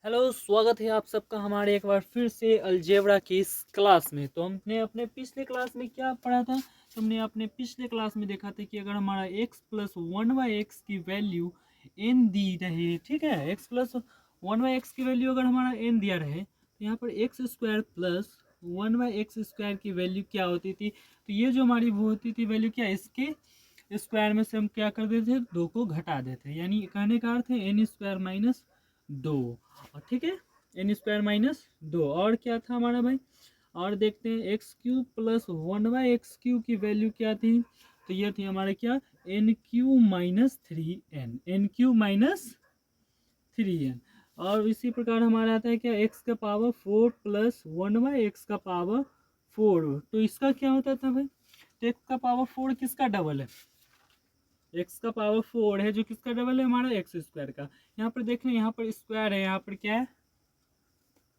Hello, स्वागत है आप सबका हमारे एक बार फिर से अलजेब्रा की इस क्लास में। तो हमने अपने पिछले क्लास में क्या पढ़ा था? हमने अपने पिछले क्लास में देखा था कि अगर हमारा x plus one by x की वैल्यू n दी रही, ठीक है, x plus one by x की वैल्यू अगर हमारा n दिया रहे तो यहाँ पर x square plus one by x square की वैल्यू क्या होती थी? तो ये जो हमारी वो होती थी वैल्यू क्या, इसके स्क्वायर में से हम क्या कर देते थे, दो को घटा देते, यानी कहने का अर्थ है एन स्क्वायर माइनस दो। और ठीक है, एन स्क्वायर माइनस दो। और क्या था हमारा भाई? और देखते हैं x Q plus one by x q की वैल्यू क्या थी? तो ये थी हमारे क्या, n q minus three n, n q minus three n. और इसी प्रकार हमारा आता है क्या, एक्स का power four plus one by x का पावर फोर। तो इसका क्या होता था भाई? तो एक्स का पावर फोर किसका डबल है? एक्स का पावर फोर है जो किसका डबल है, हमारा एक्स स्क्वायर का। यहाँ पर देख रहे हैं, यहाँ पर स्क्वायर है, यहाँ पर क्या है,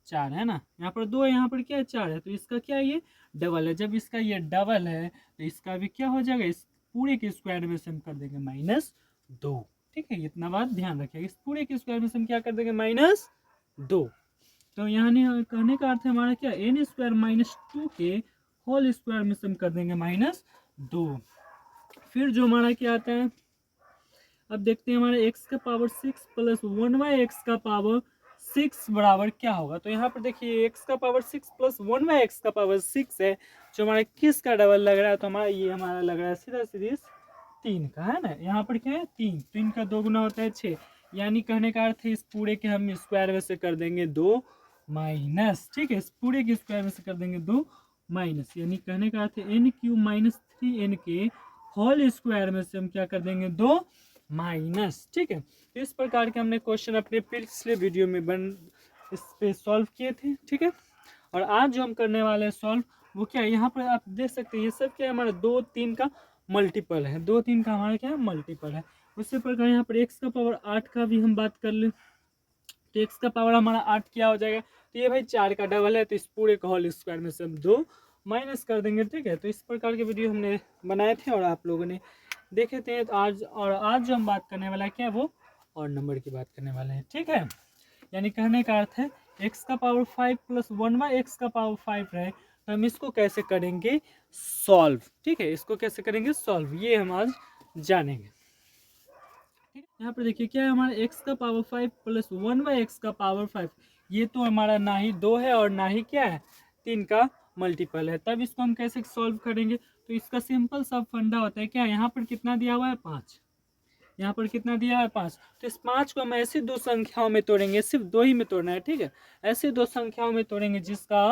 चार है ना, यहाँ पर दो है, यहाँ पर क्या है, चार है। तो इसका क्या है, ये डबल है। जब इसका ये डबल है तो इसका भी क्या हो जाएगा, इस पूरे के स्क्वायर में से हम कर देंगे माइनस दो। ठीक है, इतना बात ध्यान रखिएगा, इस पूरे के स्क्वायर में से हम क्या कर देंगे, माइनस दो। तो यहाँ कहने का अर्थ है हमारा क्या, एन स्क्वायर माइनस टू के होल स्क्वायर में से हम कर देंगे माइनस दो। फिर जो हमारा क्या आता है, अब देखते हैं हमारे x का power six plus one by x का पावर सिक्स बराबर क्या होगा। तो यहाँ पर देखिए x का power six plus one by x का पावर सिक्स है, जो हमारा किस का डबल लग रहा है? तो हमारा ये हमारा लग रहा है सीधा सीधी तीन का, है ना। यहाँ पर क्या है, तीन, तीन का दो गुना होता है छः, यानी कहने का अर्थ है इस पूरे के हम स्क्वायर में से कर देंगे दो माइनस। ठीक है, इस पूरे के स्क्वायर में से कर देंगे दो माइनस, यानी कहने का अर्थ है n q minus three n के होल स्क्वायर में से हम क्या कर देंगे, दो माइनस। ठीक है, तो इस प्रकार के हमने क्वेश्चन अपने पिछले वीडियो में इस पे सॉल्व किए थे। ठीक है, और आज जो हम करने वाले हैं सॉल्व, वो क्या है, यहाँ पर आप देख सकते हैं ये सब क्या है, हमारा दो तीन का मल्टीपल है, दो तीन का हमारा क्या है, मल्टीपल है। उसी प्रकार यहाँ पर एक्स का पावर आठ का भी हम बात कर ले, तो एक्स का पावर हमारा आठ क्या हो जाएगा, तो ये भाई चार का डबल है, तो इस पूरे का होल स्क्वायर में से हम दो माइनस कर देंगे। ठीक है, तो इस प्रकार के वीडियो हमने बनाए थे और आप लोगों ने देखे थे। तो आज जो हम बात करने वाला है क्या, वो और नंबर की बात करने वाले हैं। ठीक है, यानी कहने का अर्थ है एक्स का power five plus one by x का पावर फाइव रहे, तो हम इसको कैसे करेंगे सॉल्व। ठीक है, इसको कैसे करेंगे सॉल्व, ये हम आज जानेंगे। यहाँ पर देखिए क्या है, हमारा एक्स का power five plus one by x का पावर फाइव, ये तो हमारा ना ही दो है और ना ही क्या है, तीन का मल्टीपल है। तब इसको हम कैसे सॉल्व करेंगे? तो इसका सिंपल सा फंडा होता है क्या, यहाँ पर कितना दिया हुआ है, पाँच, यहाँ पर कितना दिया है, पाँच। तो इस पाँच को हम ऐसी दो संख्याओं में तोड़ेंगे, सिर्फ दो ही में तोड़ना है। ठीक है, ऐसे दो संख्याओं में तोड़ेंगे जिसका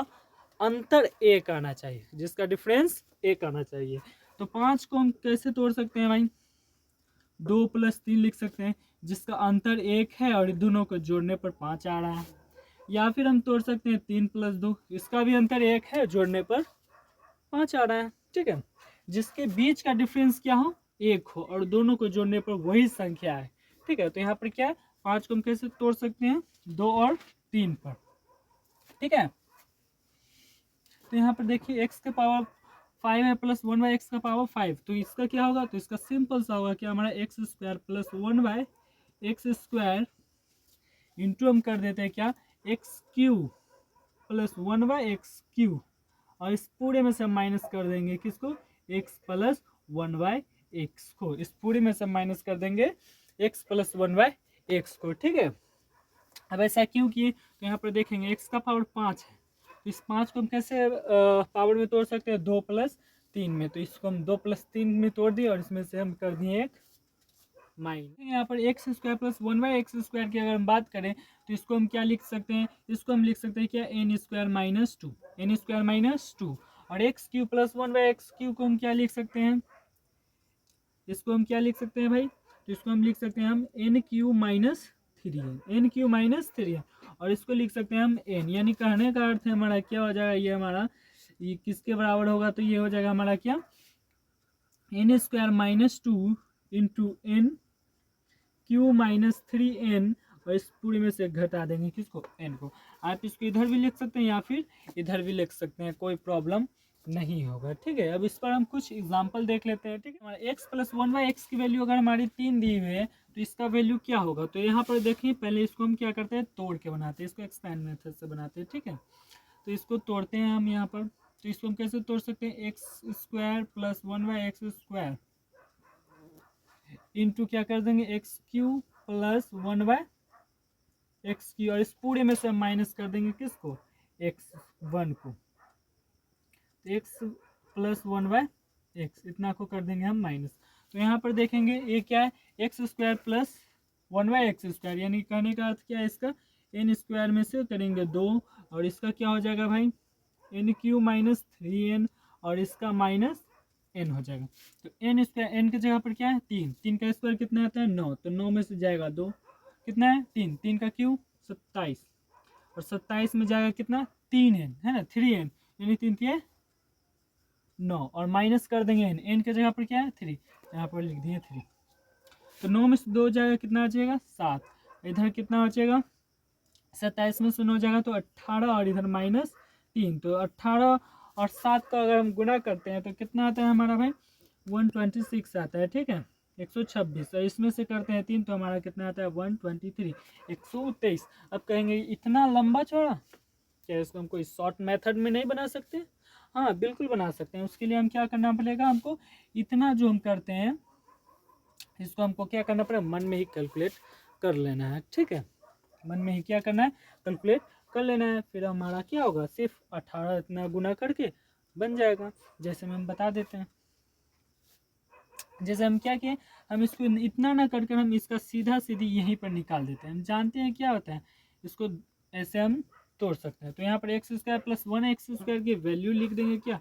अंतर एक आना चाहिए, जिसका डिफरेंस एक आना चाहिए। तो पाँच को हम कैसे तोड़ सकते हैं भाई, दो प्लस तीन लिख सकते हैं, जिसका अंतर एक है और दोनों को जोड़ने पर पाँच आ रहा है। या फिर हम तोड़ सकते हैं तीन प्लस दो, इसका भी अंतर एक है, जोड़ने पर पाँच आ रहा है। ठीक है, जिसके बीच का डिफरेंस क्या हो, एक हो, और दोनों को जोड़ने पर वही संख्या है। ठीक है, तो यहाँ पर क्या है, पाँच को हम कैसे तोड़ सकते हैं, दो और तीन पर। ठीक है, तो यहाँ पर देखिए एक्स के पावर फाइव है प्लस वन बाई एक्स का पावर फाइव, तो इसका क्या होगा, तो इसका सिंपल सा होगा कि हमारा x square plus one by x square into हम कर देते हैं क्या, x Q plus one by x Q, और इस पूरे में से हम माइनस कर देंगे किसको, x plus one by x को, इस पूरे में से हम माइनस कर देंगे x plus one by x को। ठीक है, अब ऐसा क्यों किए, तो यहाँ पर देखेंगे एक्स का पावर पाँच है, तो इस पाँच को हम कैसे पावर में तोड़ सकते हैं, दो प्लस तीन में। तो इसको हम दो प्लस तीन में तोड़ दिए और इसमें से हम कर दिए एक माइन। यहाँ पर x square plus one by x square की अगर हम बात करें तो इसको हम क्या लिख सकते हैं, इसको हम लिख सकते हैं क्या, N square minus two, N square minus two. और X Q plus one by x cube को हम क्या लिख सकते हैं, इसको हम क्या लिख सकते हैं भाई, तो इसको हम लिख सकते हैं हम n q minus three n, n q minus three n, और इसको लिख सकते हैं हम एन। यानी कहने का अर्थ है हमारा क्या हो जाएगा, ये हमारा ये किसके बराबर होगा, तो ये हो जाएगा हमारा क्या, N square minus two into n q minus three n, और इस पूरी में से घटा देंगे किसको, एन को। आप इसको इधर भी लिख सकते हैं या फिर इधर भी लिख सकते हैं, कोई प्रॉब्लम नहीं होगा। ठीक है, अब इस पर हम कुछ एग्जांपल देख लेते हैं। ठीक है, हमारा x प्लस 1/x की वैल्यू अगर हमारी 3 दी हुई है तो इसका वैल्यू क्या होगा। तो यहाँ पर देखिए, पहले इसको हम क्या करते हैं, तोड़ के बनाते हैं, इसको एक्सपैंड मेथड से बनाते हैं। ठीक है, तो इसको तोड़ते हैं हम यहाँ पर। तो इसको हम कैसे तोड़ सकते हैं, x square plus 1/x square into क्या कर देंगे, x Q plus 1/x Q, और इस पूरे में से हम माइनस कर देंगे किसको, x1 को। एक्स प्लस 1/x इतना को कर देंगे हम माइनस। तो यहाँ पर देखेंगे ये क्या है, x square plus 1/x square, यानी कहने का अर्थ क्या है इसका, एन स्क्वायर में से करेंगे 2, और इसका क्या हो जाएगा भाई, एन क्यू माइनस 3n, और इसका माइनस एन हो जाएगा। तो एन स्क्वायर, एन की जगह पर क्या है 3, 3 का स्क्वायर कितना आता है 9, तो 9 में से जाएगा 2, कितना है 3, 3 का क्यू 27, और 27 में जाएगा कितना 3n है ना, 3n, यानी 3 3 9, और माइनस कर देंगे एन, एन की जगह पर क्या है 3, यहाँ पर लिख दिए 3। तो 9 में से 2 जाएगा, कितना आ जाएगा 7, इधर कितना हो जाएगा 27 में से 9 जाएगा तो 18, और इधर माइनस 3, तो 18 और 7 का अगर हम गुना करते हैं तो कितना आता है हमारा भाई 126 आता है। ठीक है, 126, और इसमें से करते हैं 3 तो हमारा कितना आता है 123, 123। अब कहेंगे इतना लंबा चौड़ा, क्या इसको हम कोई शॉर्ट मेथड में नहीं बना सकते। हाँ बिल्कुल बना सकते हैं। उसके लिए हम क्या करना पड़ेगा, हमको इतना जो हम करते हैं इसको हमको क्या करना पड़ेगा, मन में ही कैलकुलेट कर लेना है। ठीक है, मन में ही क्या करना है, कैलकुलेट कर लेना है, फिर हमारा क्या होगा, सिर्फ 18 इतना गुना करके बन जाएगा। जैसे में हम बता देते हैं, जैसे हम क्या किए, हम इसको इतना ना करके हम इसका सीधा सीधी यहीं पर निकाल देते हैं। हम जानते हैं क्या होता है, इसको ऐसे हम तोड़ सकते हैं। तो यहाँ पर x square plus 1x square की वैल्यू लिख देंगे क्या,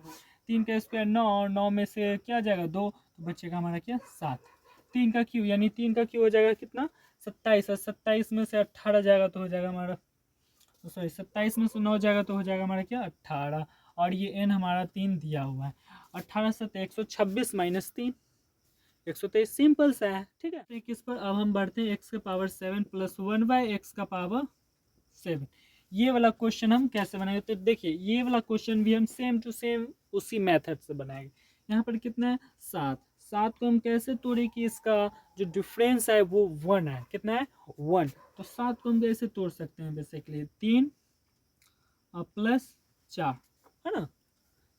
3 का स्क्वायर 9, और 9 में से क्या जाएगा 2, तो बचेगा हमारा क्या 7। 3 का क्यू, यानी 3 का क्यू हो जाएगा कितना 27, और 27 में से 18 जाएगा तो हो जाएगा हमारा, सॉरी 27 में से 9 जाएगा तो हो जाएगा हमारा क्या 18, और ये एन हमारा 3 दिया हुआ है। 18 से 126 माइनस 3, 123, सिंपल सा है। ठीक है, किस पर अब हम बढ़ते हैं, x के पावर 7 प्लस 1/x का पावर 7। ये वाला क्वेश्चन हम कैसे बनाएंगे, तो देखिए ये वाला क्वेश्चन भी हम सेम टू सेम उसी मेथड से बनाएंगे। यहाँ पर कितना है 7, 7 को हम कैसे तोड़े कि इसका जो डिफरेंस है वो 1 है, कितना है 1, तो 7 को हम कैसे तोड़ सकते हैं, बेसिकली 3 और प्लस 4 है ना,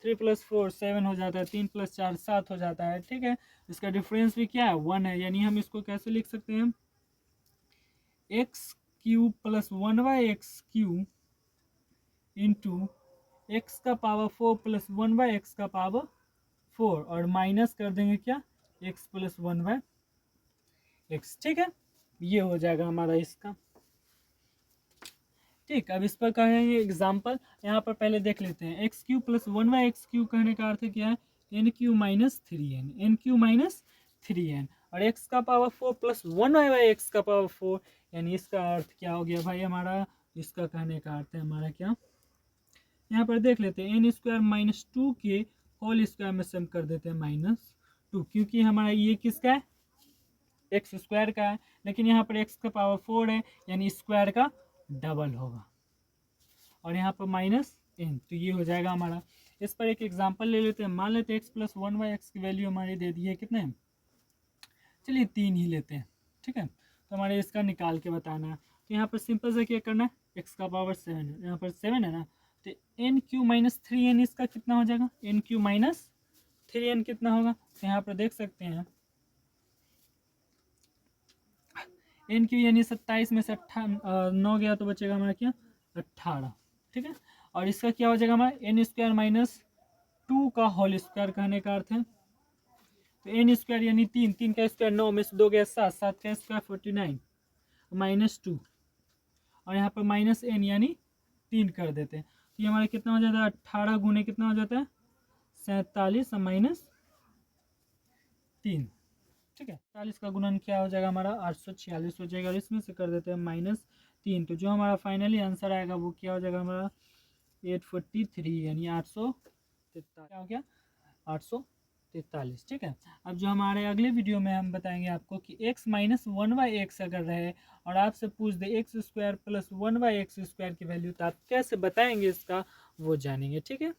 3 + 4 7 हो जाता है, 3 + 4 7 हो जाता है। ठीक है, इसका डिफरेंस भी क्या है 1 है, यानी हम इसको कैसे लिख सकते हैं, x³ plus 1/x³ into x का पावर 4 प्लस 1/x का पावर 4, और माइनस कर देंगे क्या x प्लस 1/x। ठीक है, ये हो जाएगा हमारा इसका। ठीक, अब इस पर कहेंगे एग्जाम्पल, यहाँ पर पहले देख लेते हैं, x³ प्लस 1/x³ कहने का अर्थ क्या है, n³ minus 3n, n³ minus 3n, और x का पावर 4 प्लस 1/x का पावर 4, यानी इसका अर्थ क्या हो गया भाई हमारा, इसका कहने का अर्थ है हमारा क्या, यहाँ पर देख लेते हैं n² माइनस 2 के होल स्क्वायर में सम कर देते हैं -2, क्योंकि हमारा ये किसका है एक्स स्क्वायर का है, लेकिन यहाँ पर x का पावर 4 है, यानी स्क्वायर का डबल होगा, और यहाँ पर -n, तो ये हो जाएगा हमारा। इस पर एक एग्जांपल ले लेते हैं, मान लेते हैं x प्लस 1/x की वैल्यू हमारी दे दी है कितने, चलिए 3 ही लेते हैं। ठीक है, तो हमारे इसका निकाल के बताना है। तो यहाँ पर सिंपल से क्या करना है, x का पावर 7 है, यहाँ पर 7 है ना, तो n³ माइनस 3n इसका कितना हो जाएगा, n³ माइनस 3n कितना होगा, तो यहाँ पर देख सकते हैं n³ यानी 27 में से 9 गया तो बचेगा हमारा क्या 18। ठीक है, और इसका क्या हो जाएगा हमारा n² माइनस 2 का होल स्क्वायर कहने का अर्थ है, तो n² यानी 3, 3 का स्क्वायर 9 में से 2 गया 7, 7 का स्क्वायर 49 -2, और यहाँ पर -n यानी 3 कर देते हैं, तो ये हमारा कितना हो जाता है 18 गुने कितना हो जाता है 47 और -3। ठीक है, 40 का गुणन क्या हो जाएगा हमारा 846 हो जाएगा, और इसमें से कर देते हैं -3, तो जो हमारा फाइनली आंसर आएगा वो क्या हो जाएगा हमारा 843, यानी 843 क्या हो गया 843। ठीक है, अब जो हमारे अगले वीडियो में हम बताएंगे आपको कि x माइनस 1/x अगर रहे और आपसे पूछ दे x² प्लस 1/x² की वैल्यू, तो आप कैसे बताएंगे इसका वो जानेंगे। ठीक है।